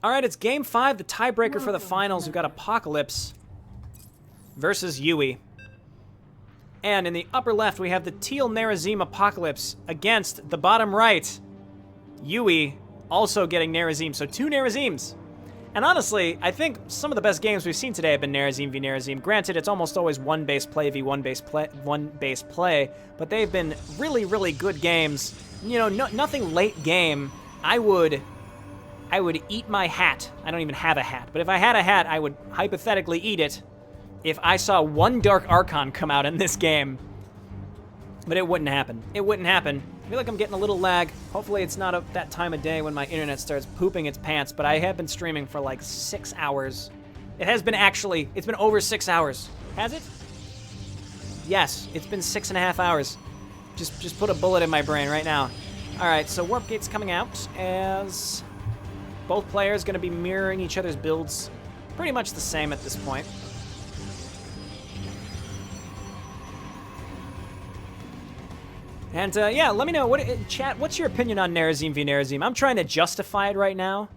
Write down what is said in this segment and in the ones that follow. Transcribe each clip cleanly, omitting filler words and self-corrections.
All right, it's Game 5, the tiebreaker for the finals. We've got Apocalyspe versus YueY. And in the upper left, we have the Teal Nerazim Apocalyspe against the bottom right, YueY, also getting Nerazim. So 2 Nerazims. And honestly, I think some of the best games we've seen today have been Nerazim v Nerazim. Granted, it's almost always one base play v one base play, but they've been really, really good games. You know, nothing late game. I would eat my hat. I don't even have a hat, but if I had a hat, I would hypothetically eat it if I saw one Dark Archon come out in this game. But it wouldn't happen. It wouldn't happen. I feel like I'm getting a little lag. Hopefully it's not that time of day when my internet starts pooping its pants, but I have been streaming for like 6 hours. It has been actually, it's been over 6 hours. Has it? Yes, it's been 6.5 hours. Just put a bullet in my brain right now. All right, so Warp Gate's coming out as both players going to be mirroring each other's builds pretty much the same at this point. And yeah, let me know, chat, what's your opinion on Nerazim v Nerazim? I'm trying to justify it right now,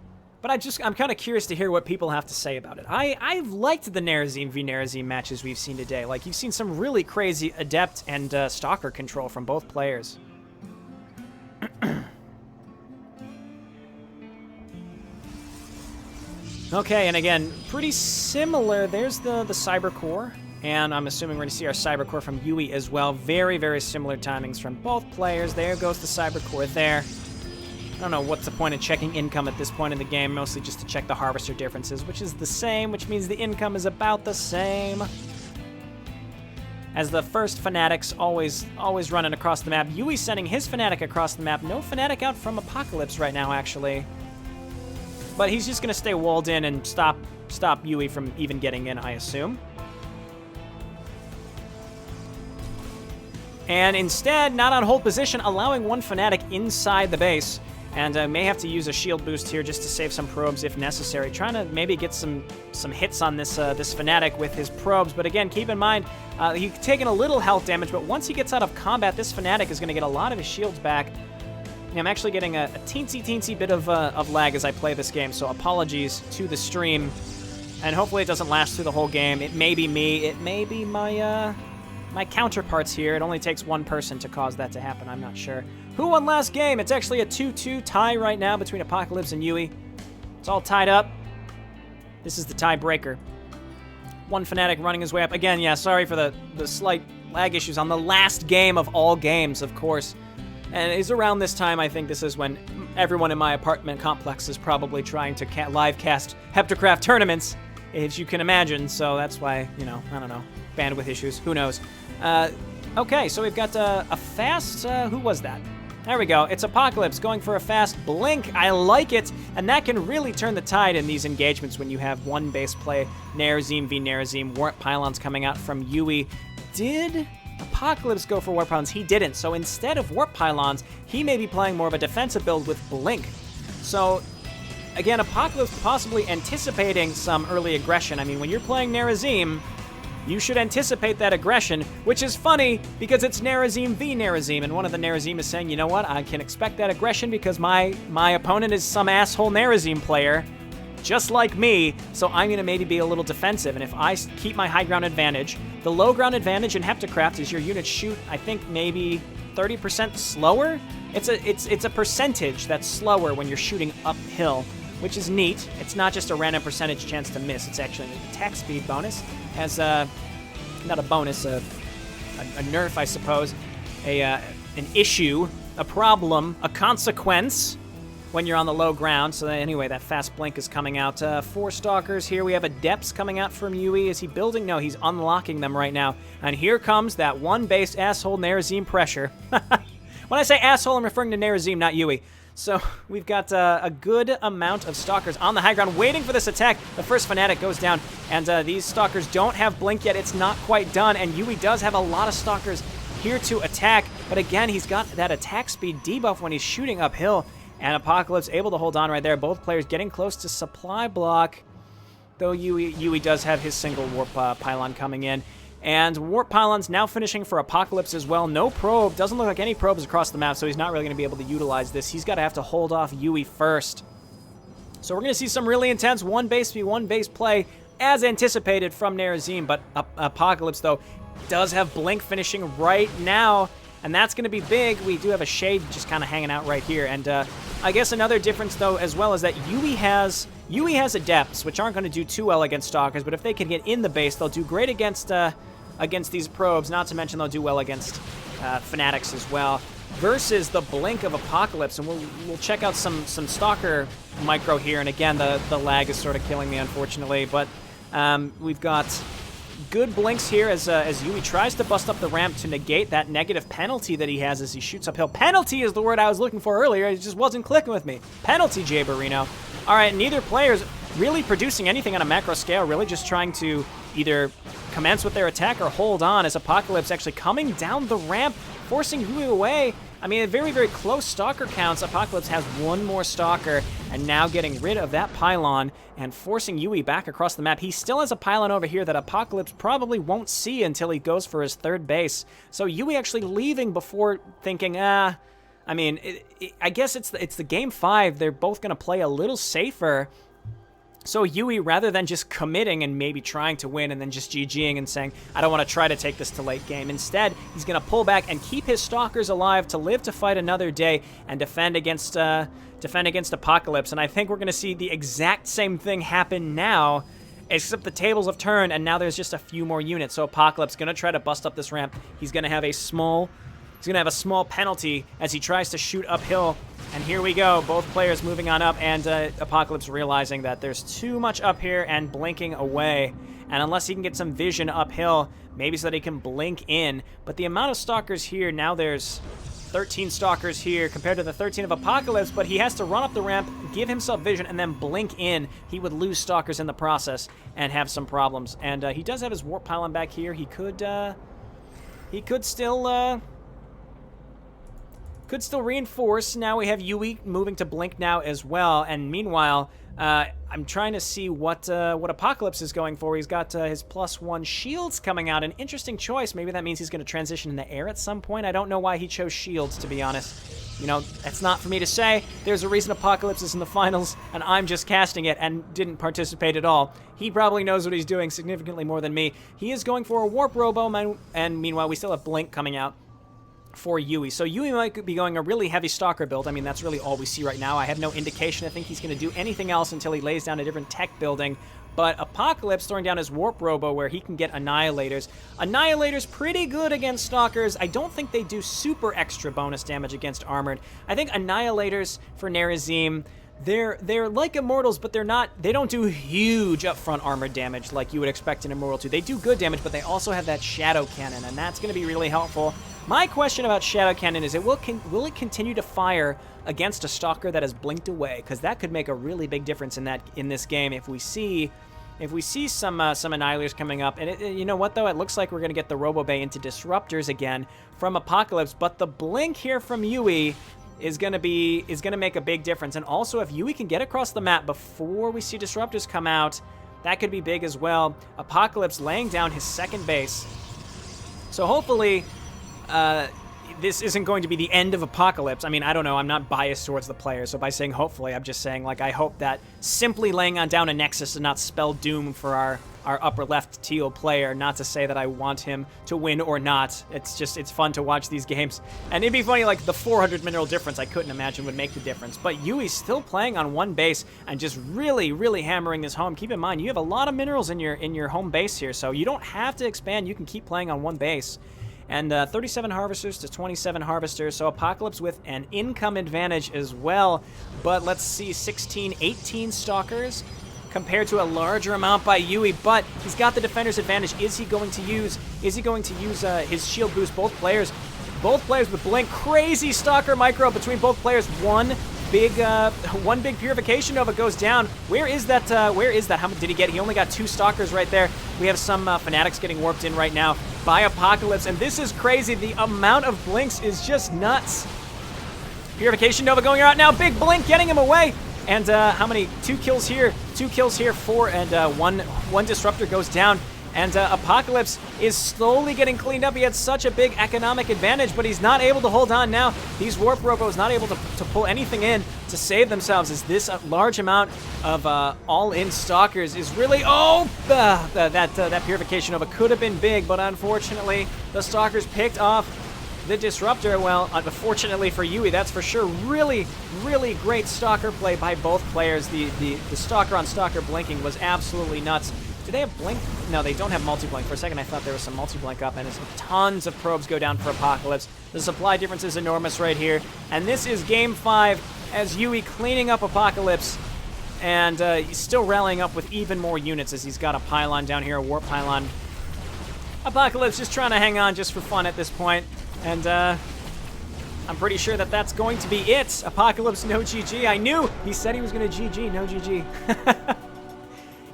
but I'm kind of curious to hear what people have to say about it. I've liked the Nerazim v Nerazim matches we've seen today. Like, you've seen some really crazy Adept and Stalker control from both players. Okay, and again, pretty similar. There's the Cyber Core. And I'm assuming we're going to see our Cyber Core from YueY as well. Very, very similar timings from both players. There goes the Cyber Core there. I don't know what's the point of checking income at this point in the game, mostly just to check the Harvester differences, which is the same, which means the income is about the same. As the first Fanatics always running across the map. YueY sending his Fanatic across the map. No Fanatic out from Apocalyspe right now, actually. But he's just going to stay walled in and stop YueY from even getting in, I assume. And instead, not on hold position, allowing one Fanatic inside the base. And may have to use a shield boost here just to save some probes if necessary. Trying to maybe get some hits on this Fanatic with his probes. But again, keep in mind, he's taking a little health damage, but once he gets out of combat, this Fanatic is going to get a lot of his shields back. I'm actually getting a teensy bit of lag as I play this game, so apologies to the stream. And hopefully it doesn't last through the whole game. It may be me. It may be my counterparts here. It only takes one person to cause that to happen. I'm not sure. Who won last game? It's actually a 2-2 tie right now between Apocalyspe and YueY. It's all tied up. This is the tiebreaker. One Fanatic running his way up. Again, yeah, sorry for the slight lag issues on the last game of all games, of course. And it's around this time, I think this is when everyone in my apartment complex is probably trying to live cast HeptaCraft tournaments, as you can imagine. So that's why, you know, I don't know, bandwidth issues. Who knows? Okay, so we've got a fast, who was that? There we go. It's Apocalyspe going for a fast blink. I like it. And that can really turn the tide in these engagements when you have one base play, Nerazim v Nerazim, Warp Pylons coming out from YueY. Did Apocalyspe go for Warp Pylons? He didn't. So instead of Warp Pylons, he may be playing more of a defensive build with Blink. So again, Apocalyspe possibly anticipating some early aggression. I mean, when you're playing Nerazim, you should anticipate that aggression, which is funny because it's Nerazim v Nerazim, and one of the Nerazim is saying, you know what, I can expect that aggression because my opponent is some asshole Nerazim player, just like me, so I'm going to maybe be a little defensive, and if I keep my high ground advantage, the low ground advantage in HeptaCraft is your units shoot, I think, maybe 30% slower? It's a percentage that's slower when you're shooting uphill, which is neat. It's not just a random percentage chance to miss. It's actually an attack speed bonus. As not a bonus, a nerf, I suppose. An issue, a problem, a consequence when you're on the low ground. So anyway, that fast blink is coming out. 4 Stalkers here. We have Adepts coming out from YueY. Is he building? No, he's unlocking them right now. And here comes that one base asshole Nerazim pressure. When I say asshole, I'm referring to Nerazim, not YueY. So we've got a good amount of Stalkers on the high ground waiting for this attack. The first Fanatic goes down, and these Stalkers don't have Blink yet. It's not quite done, and YueY does have a lot of Stalkers here to attack. But again, he's got that attack speed debuff when he's shooting uphill, and Apocalyspe able to hold on right there. Both players getting close to supply block, though YueY does have his single Warp Pylon coming in. And Warp Pylons now finishing for Apocalyspe as well. No probe. Doesn't look like any probes across the map, so he's not really going to be able to utilize this. He's got to have to hold off YueY first. So we're going to see some really intense one base v one base play as anticipated from Nerazim, but Apocalypse, though, does have Blink finishing right now, and that's going to be big. We do have a Shade just kind of hanging out right here, and I guess another difference, though, as well, is that YueY has Adepts, which aren't going to do too well against Stalkers, but if they can get in the base, they'll do great against these probes, not to mention they'll do well against Fanatics as well, versus the Blink of Apocalypse, and we'll check out some Stalker micro here, and again, the lag is sort of killing me, unfortunately, but we've got good blinks here as YueY tries to bust up the ramp to negate that negative penalty that he has as he shoots uphill. Penalty is the word I was looking for earlier. It just wasn't clicking with me. Penalty, Jayborino. All right, neither player's really producing anything on a macro scale, really just trying to either commence with their attack or hold on as Apocalypse actually coming down the ramp, forcing YueY away. I mean, very, very close Stalker counts. Apocalypse has one more Stalker, and now getting rid of that pylon and forcing YueY back across the map. He still has a pylon over here that Apocalypse probably won't see until he goes for his third base. So YueY actually leaving before thinking, I mean, I guess it's the game 5. They're both going to play a little safer. So YueY, rather than just committing and maybe trying to win and then just GGing and saying, I don't want to try to take this to late game. Instead, he's going to pull back and keep his Stalkers alive to live to fight another day and defend against Apocalypse. And I think we're going to see the exact same thing happen now, except the tables have turned and now there's just a few more units. So Apocalypse going to try to bust up this ramp. He's going to have a small penalty as he tries to shoot uphill. And here we go, both players moving on up, and Apocalypse realizing that there's too much up here and blinking away. And unless he can get some vision uphill, maybe so that he can blink in. But the amount of Stalkers here, now there's 13 Stalkers here compared to the 13 of Apocalypse, but he has to run up the ramp, give himself vision, and then blink in. He would lose Stalkers in the process and have some problems. And he does have his Warp Pylon back here. He could still reinforce. Now we have YueY moving to blink now as well. And meanwhile, I'm trying to see what Apocalypse is going for. He's got his +1 shields coming out. An interesting choice. Maybe that means he's going to transition in the air at some point. I don't know why he chose shields, to be honest. You know, that's not for me to say. There's a reason Apocalypse is in the finals, and I'm just casting it and didn't participate at all. He probably knows what he's doing significantly more than me. He is going for a Warp Robo, and meanwhile, we still have Blink coming out for YueY. So YueY might be going a really heavy Stalker build. I mean, that's really all we see right now. I have no indication I think he's going to do anything else until he lays down a different tech building. But Apocalypse throwing down his Warp Robo where he can get Annihilators. Annihilators pretty good against Stalkers. I don't think they do super extra bonus damage against Armored. I think Annihilators for Nerazim, they're like Immortals, but they don't do huge upfront armor damage like you would expect in Immortal 2. They do good damage, but they also have that Shadow Cannon, and that's going to be really helpful. My question about Shadow Cannon is, will it continue to fire against a Stalker that has blinked away? Because that could make a really big difference in this game if we see some Annihilators coming up. And you know what though? It looks like we're going to get the Robo Bay into Disruptors again from Apocalypse, but the blink here from YueY is going to make a big difference. And also, if YueY can get across the map before we see Disruptors come out, that could be big as well. Apocalypse laying down his second base. So hopefully, this isn't going to be the end of Apocalypse. I mean, I don't know. I'm not biased towards the player, so by saying hopefully, I'm just saying, like, I hope that simply laying on down a Nexus does not spell doom for our upper left teal player. Not to say that I want him to win or not. It's fun to watch these games. And it'd be funny, like, the 400 mineral difference I couldn't imagine would make the difference. But YueY's still playing on one base and just really, really hammering this home. Keep in mind, you have a lot of minerals in your home base here, so you don't have to expand. You can keep playing on one base. And 37 Harvesters to 27 Harvesters, so Apocalypse with an income advantage as well. But let's see, 16, 18 Stalkers compared to a larger amount by YueY, but he's got the defender's advantage. Is he going to use his shield boost? Both players with blink. Crazy Stalker micro between both players. One big Purification Nova goes down. Where is that? How much did he get? He only got 2 Stalkers right there. We have some Fanatics getting warped in right now by Apocalypse, and this is crazy. The amount of blinks is just nuts. Purification Nova going out now. Big blink getting him away. And how many? 2 kills here, 4, and one Disruptor goes down. And Apocalypse is slowly getting cleaned up. He had such a big economic advantage, but he's not able to hold on now. These Warp Robos not able to pull anything in to save themselves, as this large amount of all-in Stalkers is really... Oh! That Purification Nova could have been big, but unfortunately, the Stalkers picked off the Disruptor. Well, unfortunately for YueY, that's for sure. Really, really great Stalker play by both players. The Stalker on Stalker blinking was absolutely nuts. Do they have blink? No, they don't have multi-blink. For a second, I thought there was some multi-blink up, and tons of probes go down for Apocalypse. The supply difference is enormous right here. And this is Game 5 as YueY cleaning up Apocalypse. And he's still rallying up with even more units as he's got a pylon down here, a warp pylon. Apocalypse just trying to hang on just for fun at this point. And I'm pretty sure that that's going to be it. Apocalypse, no GG. I knew he said he was going to GG, no GG.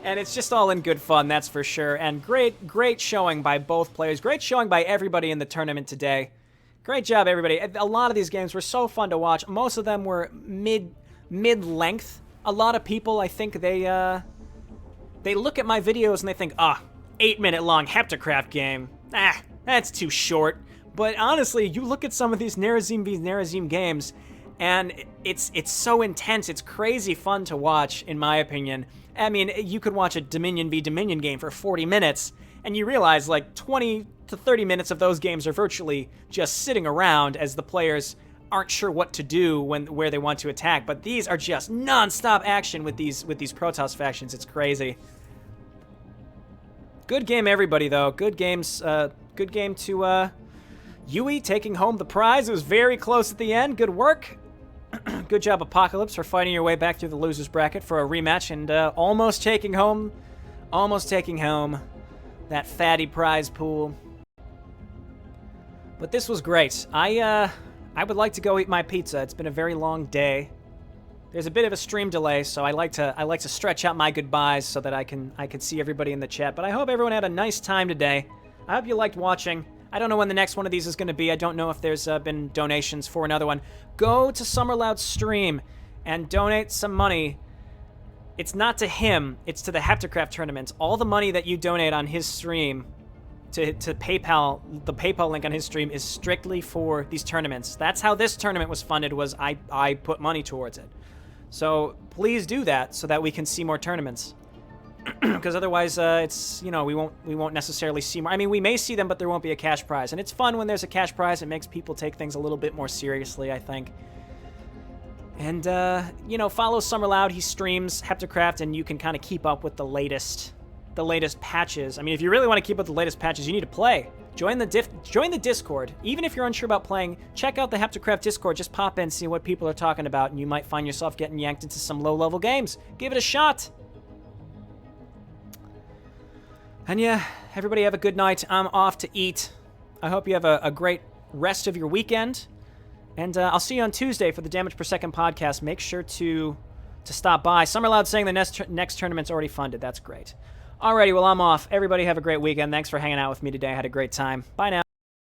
And it's just all in good fun, that's for sure. And great showing by both players. Great showing by everybody in the tournament today. Great job, everybody. A lot of these games were so fun to watch. Most of them were mid-length. A lot of people, I think, they look at my videos and they think, 8-minute long HeptaCraft game. That's too short. But honestly, you look at some of these Nerazim v Nerazim games, and it's so intense. It's crazy fun to watch, in my opinion. I mean, you could watch a Dominion v Dominion game for 40 minutes, and you realize like 20 to 30 minutes of those games are virtually just sitting around as the players aren't sure what to do where they want to attack. But these are just non-stop action with these Protoss factions. It's crazy. Good game, everybody, though. Good games. Good game to YueY taking home the prize. It was very close at the end. Good work. Good job, Apocalypse, for fighting your way back through the losers bracket for a rematch and almost taking home that fatty prize pool. But this was great. I would like to go eat my pizza. It's been a very long day. There's a bit of a stream delay, so I like to stretch out my goodbyes so that I can see everybody in the chat. But I hope everyone had a nice time today. I hope you liked watching. I don't know when the next one of these is going to be. I don't know if there's been donations for another one. Go to Summerloud's stream and donate some money. It's not to him. It's to the HeptaCraft tournament. All the money that you donate on his stream to PayPal, the PayPal link on his stream is strictly for these tournaments. That's how this tournament was funded, was I put money towards it. So please do that so that we can see more tournaments. Because otherwise, it's, we won't necessarily see more. I mean, we may see them, but there won't be a cash prize. And it's fun when there's a cash prize. It makes people take things a little bit more seriously, I think. And, follow Summerloud. He streams HeptaCraft, and you can kind of keep up with the latest patches. I mean, if you really want to keep up with the latest patches, you need to play. Join the Discord. Even if you're unsure about playing, check out the HeptaCraft Discord. Just pop in, see what people are talking about, and you might find yourself getting yanked into some low-level games. Give it a shot. And yeah, everybody have a good night. I'm off to eat. I hope you have a great rest of your weekend. And I'll see you on Tuesday for the Damage Per Second podcast. Make sure to stop by. Summerloud saying the next tournament's already funded. That's great. Alrighty, well, I'm off. Everybody have a great weekend. Thanks for hanging out with me today. I had a great time. Bye now.